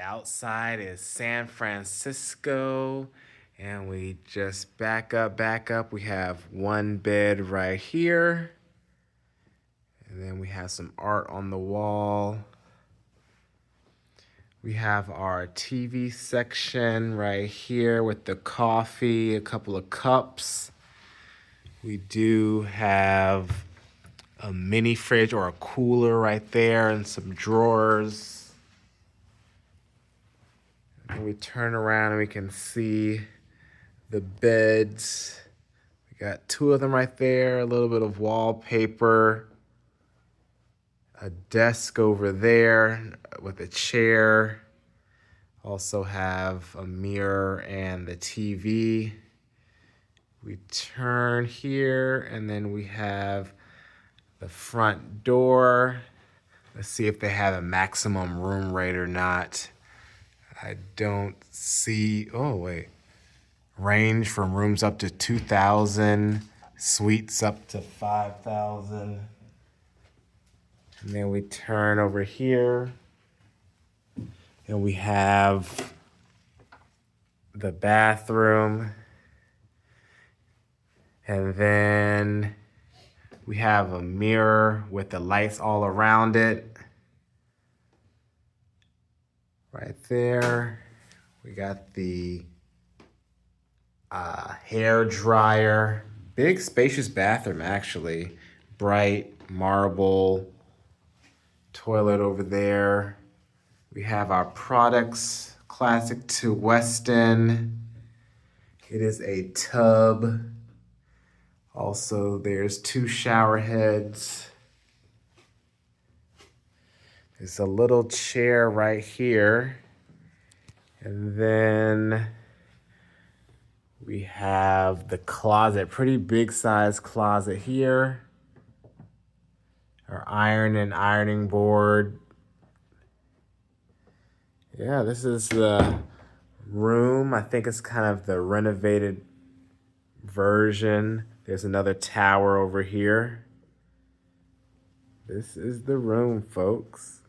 outside is San Francisco, and we just back up. We have one bed right here, and then we have some art on the wall. We have our TV section right here with the coffee, a couple of cups. We do have a mini fridge or a cooler right there and some drawers. And we turn around and we can see the beds. We got two of them right there, a little bit of wallpaper, a desk over there with a chair. Also have a mirror and the TV. We turn here and then we have the front door. Let's see if they have a maximum room rate or not. I don't see, oh wait. Range from rooms up to 2,000, suites up to 5,000. And then we turn over here and we have the bathroom. And then we have a mirror with the lights all around it. Right there. We got the hair dryer. Big spacious bathroom actually. Bright marble toilet over there. We have our products, classic to Westin. It is a tub. Also, there's two shower heads. There's a little chair right here. And then we have the closet, pretty big size closet here. Our iron and ironing board. Yeah, this is the room. I think it's kind of the renovated version. There's another tower over here. This is the room, folks.